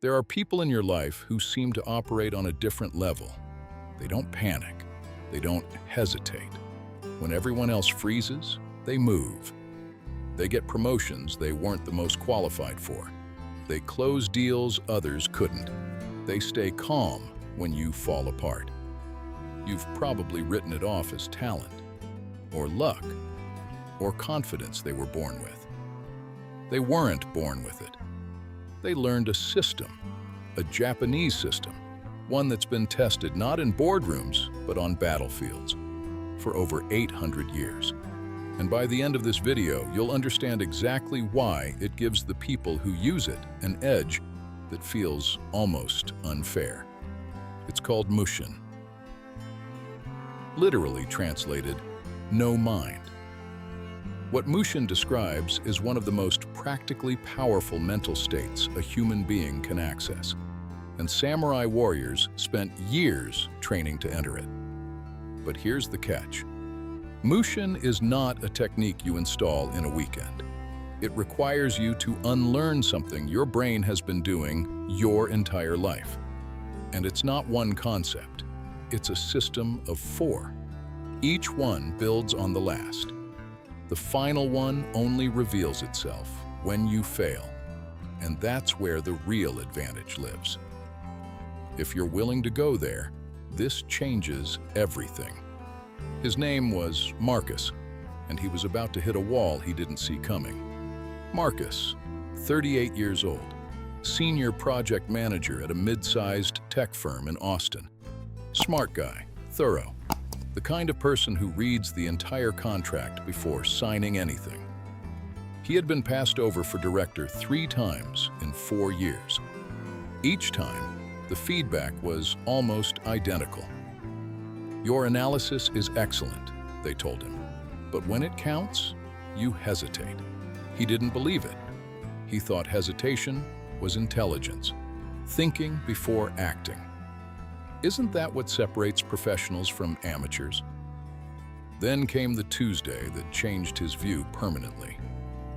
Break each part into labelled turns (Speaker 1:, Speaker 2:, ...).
Speaker 1: There are people in your life who seem to operate on a different level. They don't panic. They don't hesitate. When everyone else freezes, they move. They get promotions they weren't the most qualified for. They close deals others couldn't. They stay calm when you fall apart. You've probably written it off as talent, or luck, or confidence they were born with. They weren't born with it. They learned a system, a Japanese system, one that's been tested not in boardrooms, but on battlefields for over 800 years. And by the end of this video, you'll understand exactly why it gives the people who use it an edge that feels almost unfair. It's called mushin. Literally translated, no mind. What mushin describes is one of the most practically powerful mental states a human being can access, and samurai warriors spent years training to enter it. But here's the catch. Mushin is not a technique you install in a weekend. It requires you to unlearn something your brain has been doing your entire life. And it's not one concept. It's a system of 4. Each one builds on the last. The final one only reveals itself when you fail, and that's where the real advantage lives. If you're willing to go there, this changes everything. His name was Marcus, and he was about to hit a wall he didn't see coming. Marcus, 38 years old, senior project manager at a mid-sized tech firm in Austin. Smart guy, thorough, the kind of person who reads the entire contract before signing anything. He had been passed over for director 3 times in 4 years. Each time, the feedback was almost identical. Your analysis is excellent, they told him, but when it counts, you hesitate. He didn't believe it. He thought hesitation was intelligence, thinking before acting. Isn't that what separates professionals from amateurs? Then came the Tuesday that changed his view permanently.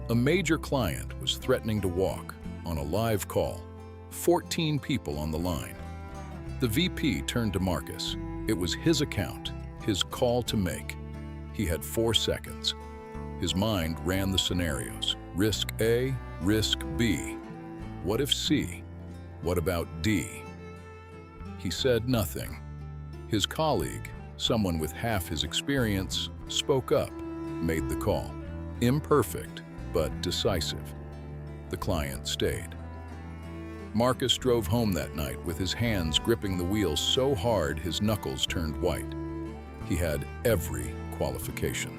Speaker 1: A major client was threatening to walk on a live call, 14 people on the line. The VP turned to Marcus. It was his account, his call to make. He had 4 seconds. His mind ran the scenarios. Risk A, risk B. What if C? What about D? He said nothing. His colleague, someone with half his experience, spoke up, made the call. Imperfect, but decisive. The client stayed. Marcus drove home that night with his hands gripping the wheel so hard his knuckles turned white. He had every qualification,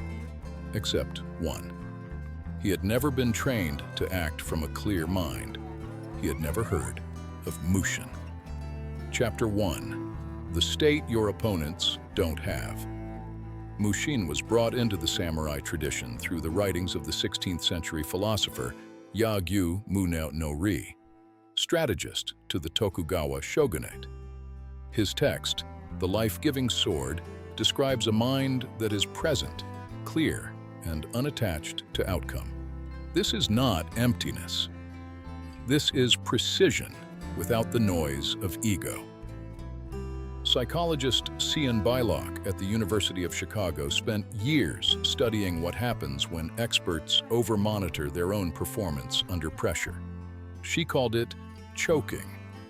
Speaker 1: except one. He had never been trained to act from a clear mind. He had never heard of mushin. Chapter 1. The state your opponents don't have. Mushin was brought into the samurai tradition through the writings of the 16th century philosopher Yagyu Munao no Ri, strategist to the Tokugawa shogunate. His text, The Life-Giving Sword, describes a mind that is present, clear, and unattached to outcome. This is not emptiness. This is precision without the noise of ego. Psychologist Cian Bylock at the University of Chicago spent years studying what happens when experts over-monitor their own performance under pressure. She called it choking,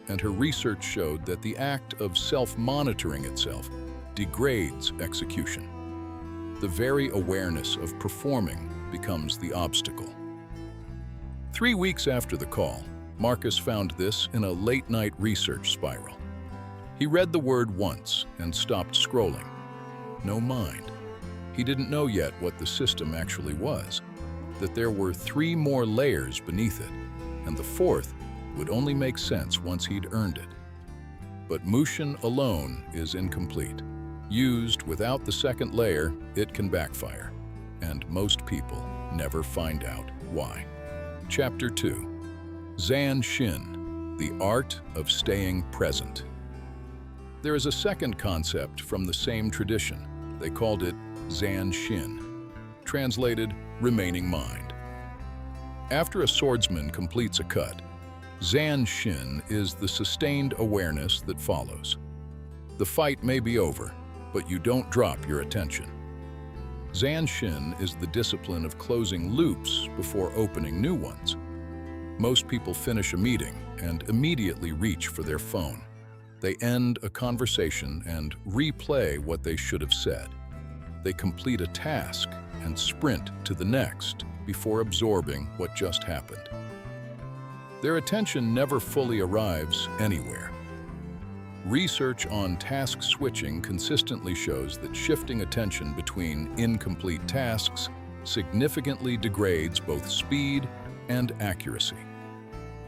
Speaker 1: and her research showed that the act of self-monitoring itself degrades execution. The very awareness of performing becomes the obstacle. 3 weeks after the call, Marcus found this in a late-night research spiral. He read the word once and stopped scrolling. No mind. He didn't know yet what the system actually was, that there were 3 more layers beneath it, and the 4th would only make sense once he'd earned it. But mushin alone is incomplete. Used without the 2nd layer, it can backfire, and most people never find out why. Chapter 2. Zan Shin, the art of staying present. There is a second concept from the same tradition. They called it Zan Shin, translated remaining mind. After a swordsman completes a cut, Zanshin is the sustained awareness that follows. The fight may be over, but you don't drop your attention. Zanshin is the discipline of closing loops before opening new ones. Most people finish a meeting and immediately reach for their phone. They end a conversation and replay what they should have said. They complete a task and sprint to the next before absorbing what just happened. Their attention never fully arrives anywhere. Research on task switching consistently shows that shifting attention between incomplete tasks significantly degrades both speed and accuracy.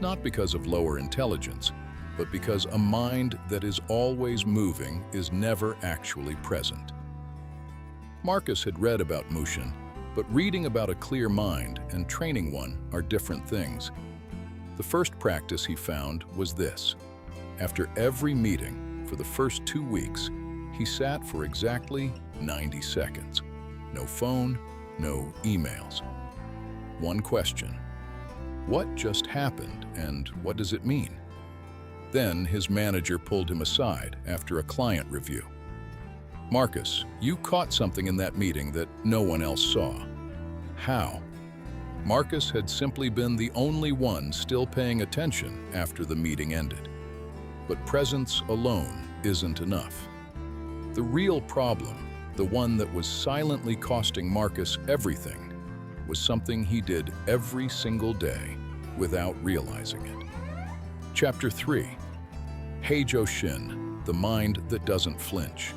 Speaker 1: Not because of lower intelligence, but because a mind that is always moving is never actually present. Marcus had read about mushin, but reading about a clear mind and training one are different things. The first practice he found was this. After every meeting, for the first 2 weeks, he sat for exactly 90 seconds. No phone, no emails. One question. What just happened and what does it mean? Then his manager pulled him aside after a client review. Marcus, you caught something in that meeting that no one else saw. How? Marcus had simply been the only one still paying attention after the meeting ended. But presence alone isn't enough. The real problem, the one that was silently costing Marcus everything, was something he did every single day without realizing it. Chapter 3. Heijoshin, the mind that doesn't flinch.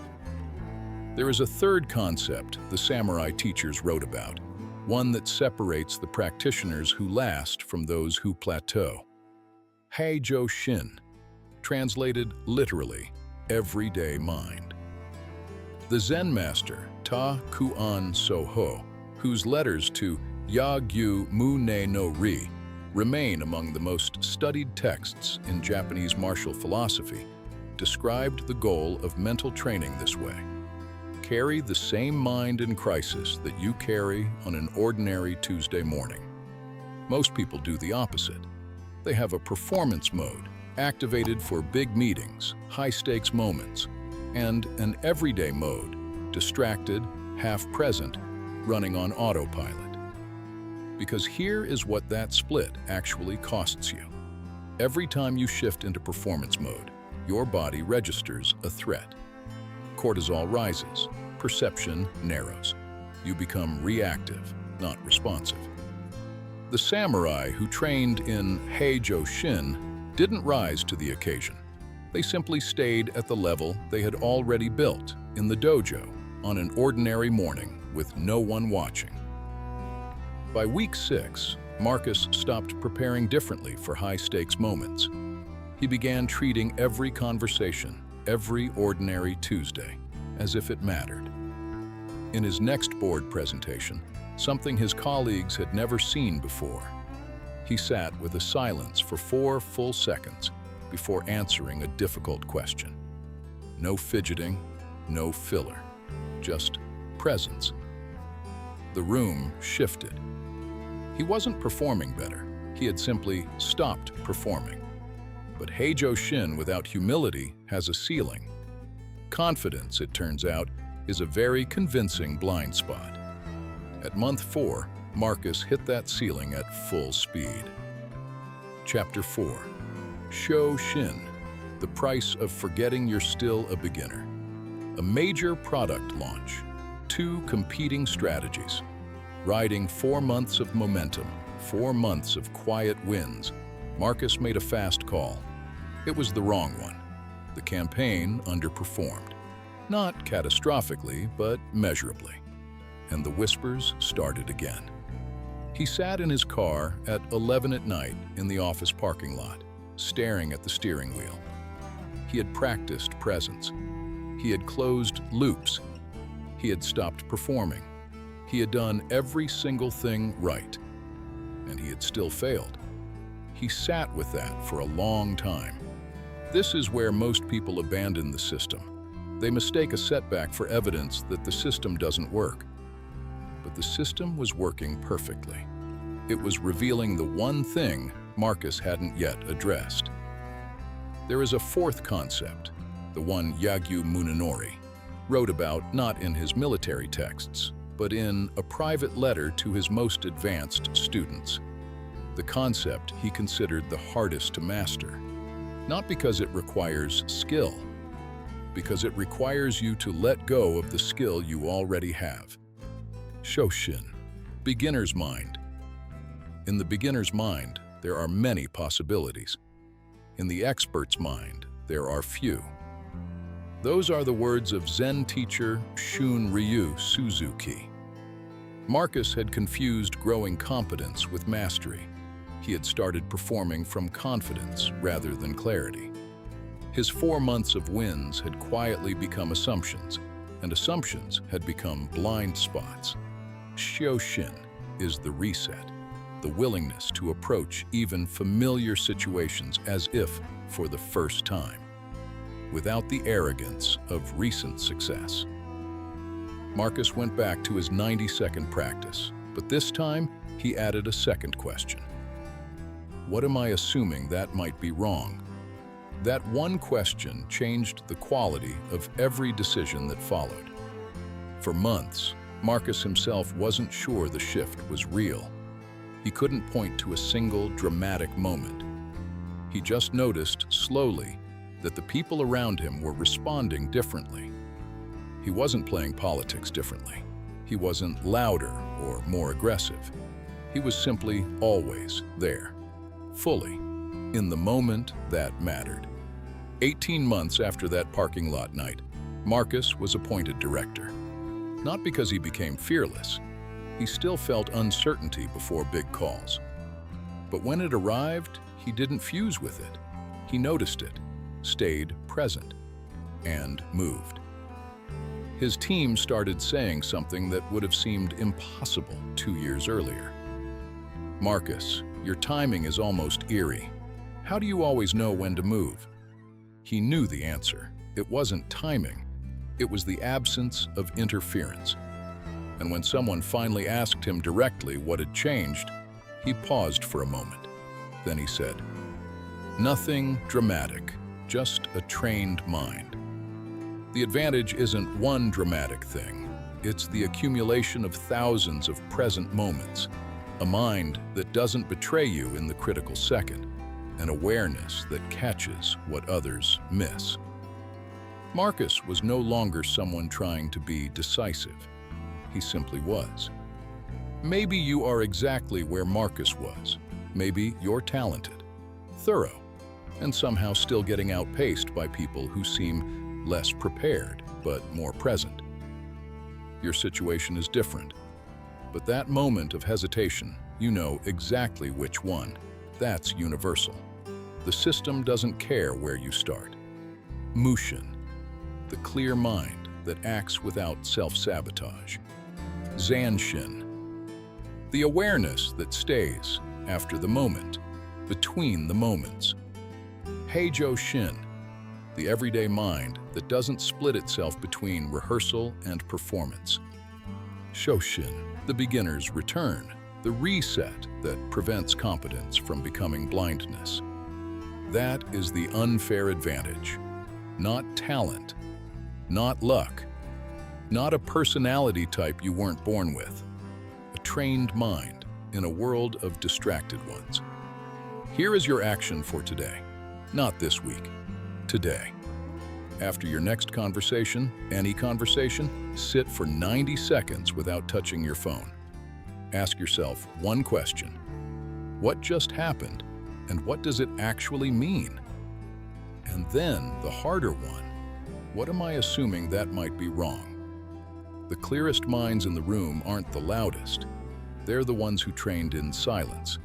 Speaker 1: There is a third concept the samurai teachers wrote about, one that separates the practitioners who last from those who plateau. Heijoshin, translated literally, everyday mind. The Zen master, Ta Kuan Soho, whose letters to Ya-gyu Mu-ne no Ri remain among the most studied texts in Japanese martial philosophy, described the goal of mental training this way. Carry the same mind in crisis that you carry on an ordinary Tuesday morning. Most people do the opposite. They have a performance mode, activated for big meetings, high-stakes moments, and an everyday mode, distracted, half-present, running on autopilot. Because here is what that split actually costs you. Every time you shift into performance mode, your body registers a threat. Cortisol rises, perception narrows. You become reactive, not responsive. The samurai who trained in Heijoshin didn't rise to the occasion. They simply stayed at the level they had already built in the dojo on an ordinary morning with no one watching. By week 6, Marcus stopped preparing differently for high-stakes moments. He began treating every conversation, every ordinary Tuesday, as if it mattered. In his next board presentation, something his colleagues had never seen before, he sat with a silence for 4 full seconds before answering a difficult question. No fidgeting, no filler, just presence. The room shifted. He wasn't performing better. He had simply stopped performing. But Heijoshin without humility has a ceiling. Confidence, it turns out, is a very convincing blind spot. At month 4, Marcus hit that ceiling at full speed. Chapter 4. Shoshin, the price of forgetting you're still a beginner. A major product launch, 2 competing strategies. Riding 4 months of momentum, 4 months of quiet wins, Marcus made a fast call. It was the wrong one. The campaign underperformed. Not catastrophically, but measurably. And the whispers started again. He sat in his car at 11 at night in the office parking lot, staring at the steering wheel. He had practiced presence. He had closed loops. He had stopped performing. He had done every single thing right, and he had still failed. He sat with that for a long time. This is where most people abandon the system. They mistake a setback for evidence that the system doesn't work. But the system was working perfectly. It was revealing the one thing Marcus hadn't yet addressed. There is a fourth concept, the one Yagyu Munenori wrote about not in his military texts, but in a private letter to his most advanced students. The concept he considered the hardest to master, not because it requires skill, because it requires you to let go of the skill you already have. Shoshin, beginner's mind. In the beginner's mind, there are many possibilities. In the expert's mind, there are few. Those are the words of Zen teacher Shunryu Suzuki. Marcus had confused growing competence with mastery. He had started performing from confidence rather than clarity. His 4 months of wins had quietly become assumptions, and assumptions had become blind spots. Shoshin is the reset, the willingness to approach even familiar situations as if for the first time, without the arrogance of recent success. Marcus went back to his 90-second practice, but this time he added a second question. What am I assuming that might be wrong? That one question changed the quality of every decision that followed. For months, Marcus himself wasn't sure the shift was real. He couldn't point to a single dramatic moment. He just noticed slowly that the people around him were responding differently. He wasn't playing politics differently. He wasn't louder or more aggressive. He was simply always there, fully, in the moment that mattered. 18 months after that parking lot night, Marcus was appointed director. Not because he became fearless. He still felt uncertainty before big calls. But when it arrived, he didn't fuse with it. He noticed it, stayed present, and moved. His team started saying something that would have seemed impossible 2 years earlier. Marcus, your timing is almost eerie. How do you always know when to move? He knew the answer. It wasn't timing. It was the absence of interference. And when someone finally asked him directly what had changed, he paused for a moment. Then he said, "Nothing dramatic, just a trained mind." The advantage isn't one dramatic thing. It's the accumulation of thousands of present moments, a mind that doesn't betray you in the critical second, an awareness that catches what others miss. Marcus was no longer someone trying to be decisive. He simply was. Maybe you are exactly where Marcus was. Maybe you're talented, thorough, and somehow still getting outpaced by people who seem less prepared, but more present. Your situation is different, but that moment of hesitation, you know exactly which one. That's universal. The system doesn't care where you start. Mushin, the clear mind that acts without self-sabotage. Zanshin, the awareness that stays after the moment, between the moments. Heijo Shin, the everyday mind that doesn't split itself between rehearsal and performance. Shoshin, the beginner's return, the reset that prevents competence from becoming blindness. That is the unfair advantage. Not talent, not luck, not a personality type you weren't born with. A trained mind in a world of distracted ones. Here is your action for today. Not this week, today. After your next conversation, any conversation, sit for 90 seconds without touching your phone. Ask yourself one question. What just happened, and what does it actually mean? And then the harder one, what am I assuming that might be wrong? The clearest minds in the room aren't the loudest. They're the ones who trained in silence.